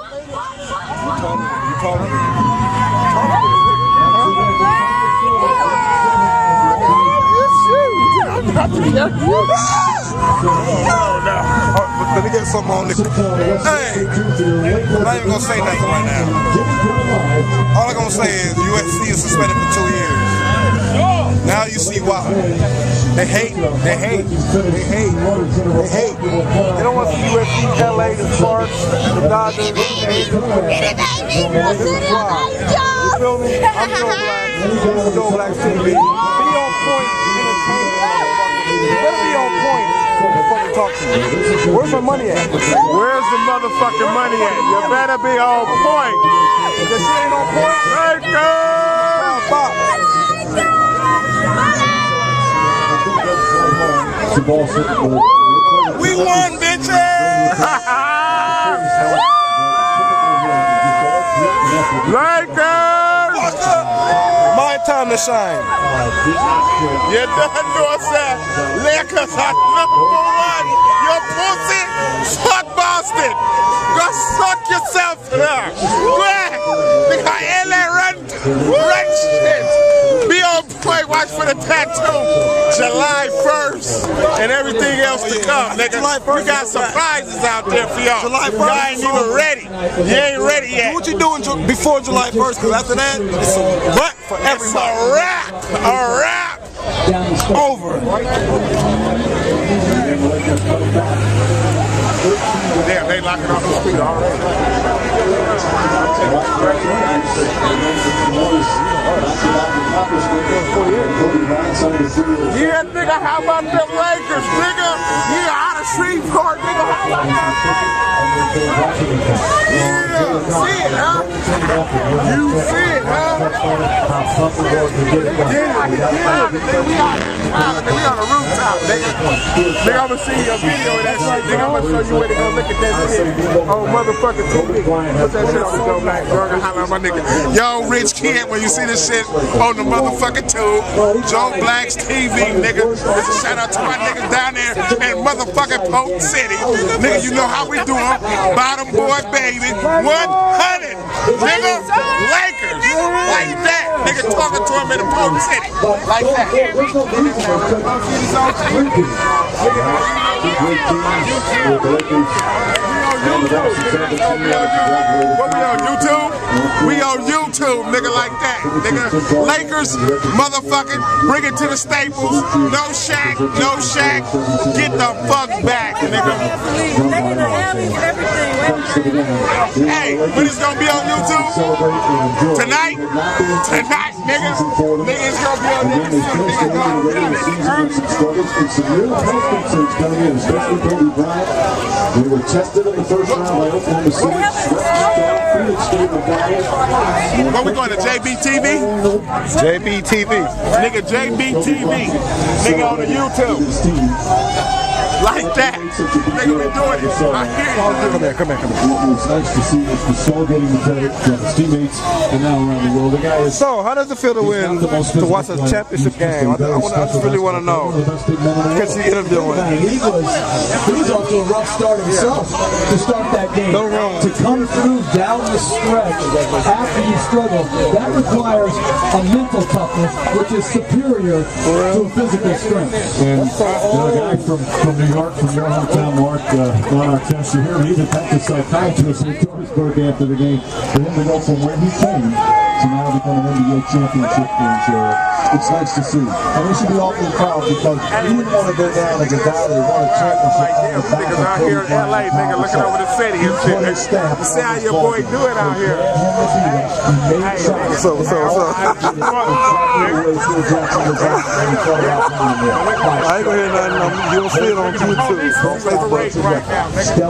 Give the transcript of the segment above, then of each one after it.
You told him? Let me get something on this. Hey, I'm not even gonna say nothing right now. All I'm gonna say is USC is suspended for 2 years. Now you see why. They hate. They don't want to see USC, LA, the Sparks, the Dodgers. This is why. You feel me? I'm Joe Black TV. Be on point. You better be on point. Talk to me. Where's my money at? Where's the motherfucking money at? You better be on point. If she ain't on point, right we won, bitches! Lakers! My time to shine. You done know that. Lakers are #1. Your pussy, fuck Boston. Go suck yourself there. Nigga, LA run shit. Be on point, watch for the tattoo. July 1st and everything else to come, nigga. We got surprises out there for y'all. July 1st. Y'all ain't even ready. You ain't ready yet. What you doing before July 1st? Because after that, it's a wrap for everybody. It's a wrap. A wrap. Over. Damn, they locking off the street already. Yeah, nigga, how about them Lakers, nigga? Yeah, out of Shreveport, nigga, how about that? Yeah, see it, huh? You see it, huh? We on the rooftop, nigga. Nigga, I'ma see your video of that shit, nigga. I'ma show you where to go look at that shit. Oh, motherfucking TV. Put that shit on the Joe Black Burger. Holla at my nigga. Yo, Rich Kid, when you see this shit on the motherfucking tube, Joe Black's TV, nigga. It's a shout out to my niggas down there in motherfucking Polk City. Nigga, you know how we do them. Bottom boy, baby. 100. Nigga, Lakers. Like that. Nigga talking to him in the Polk City. Like that. What we on YouTube? We on YouTube, nigga, like that. Nigga, Lakers, motherfucking, bring it to the Staples. No Shaq, no Shaq. Get the fuck back, nigga. Hey, when it's gonna be on YouTube? Tonight? Tonight, nigga. Nigga, it's gonna be on YouTube. We were tested in the first round by Oklahoma City. What we going to JBTV? JBTV. Nigga, JBTV. Nigga on the YouTube. Like that. Nigga, we doing it. I hear you. Come here. It was nice to see us facilitating the credit from his teammates and now around the world. The guy is so, how does it feel to win, to watch a championship game? I just really want to know. Because you interviewing. He was off to a rough start himself to start that game. No wrong. To come through down the stretch after you struggle, that requires a mental toughness which is superior to a physical strength. And the guy from New York, from your hometown, Mark, on our test here, he's a practice psychiatrist in Pittsburgh after the game. For him to go from where he came to now become an NBA championship game, it's nice to see. And we should be awfully proud because he didn't want to go down like a guy that won a championship. Niggas out here in LA, nigga, looking over the city and shit. You see how your boy do it out here. So. I ain't gonna hear nothing. You'll see it on YouTube, on Facebook.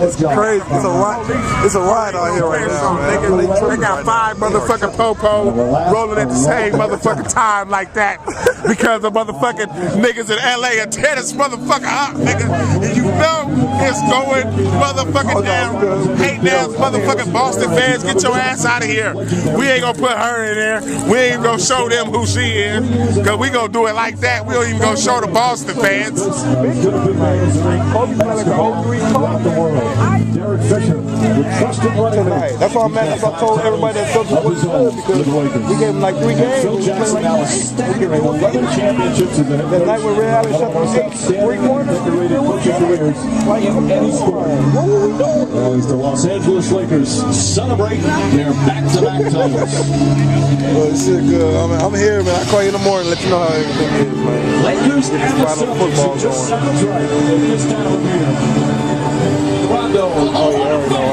It's crazy. It's a ride out here right now. They got 5 motherfucking po-po rolling at the same motherfucking time like that because the motherfucking niggas in LA are tear this motherfucker up, nigga. And you know it's going motherfucking down. Hey, now, motherfucking Boston fans, get your ass out of here. We ain't gonna put her in there. We ain't gonna show them who she is. Cause we gonna do it like that. We don't even gonna show the Boston fans. Derek Fisher with trusted running back. That's why I'm mad. That's why I told everybody that Celtics was good because we gave them like 3 games. Phil Jackson now is staggering 11 championships in the That night when Ray Allen shot them 3-pointers, like any sport. As the Los Angeles Lakers celebrate their back-to-back titles. Well, it's shit good. I'm here, man. I'll call you in the morning and let you know how everything is, man. Lakers and the football Celtics just going. sounds right at this time of year. Rondo. Oh, yeah, I already know.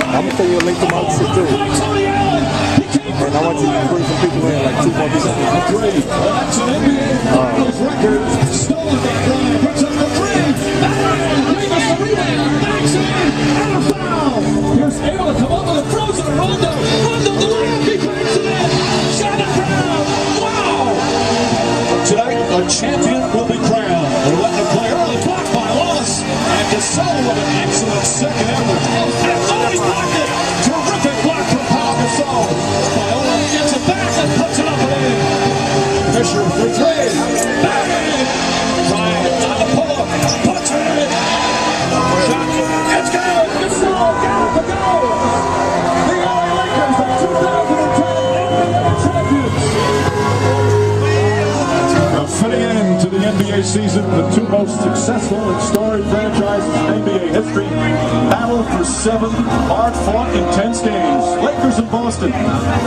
I'm going to send you a link to my shit, too. And I want you to bring some people in, like 2 more people. That's an NBA Finals record. Stolen by Bryant. Puts up the 3. Davis the rebound. Backs in. And a foul. Here's able to come up with a frozen Rondo. Rondo the layup. He banks it in. Shannon Brown. Wow. Tonight, a champion will be crowned. They're letting him play early. Blocked by Wallace. And Gasol with an excellent second effort. And Looney blocked it. Terrific block from Pau Gasol. Viola gets it back and puts it up and in. Fisher for 3. Back in. Bryant on the pull-up. Puts it in. Shot. It's good. Gasol got it to go. The LA Lakers are 2010 NBA champions. Fitting into the NBA season, the 2 most successful and storied franchises in NBA history battle for 7 hard-fought, intense games. Lakers and Boston.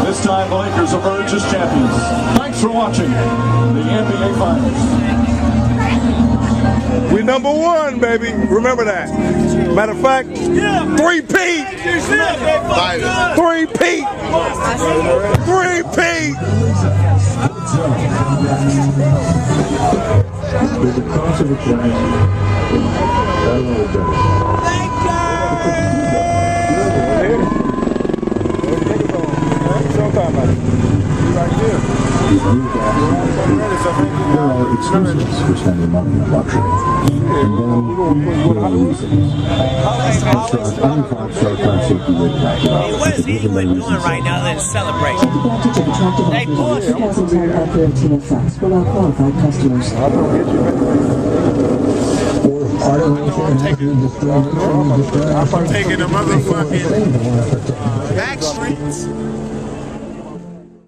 This time, the Lakers emerge as champions. Thanks for watching the NBA Finals. We #1, baby. Remember that. Matter of fact, 3-peat. 3-peat. 3-peat. With the cost of the plan, there are excuses for spending money on luxury. And then there are reasons. Stars, only 5-star car safety rating active. What is England doing right now than celebrate? Take advantage of attractive They offers. push. 2010 F-13 FX for all qualified customers. I'm taking the motherfucking back streets.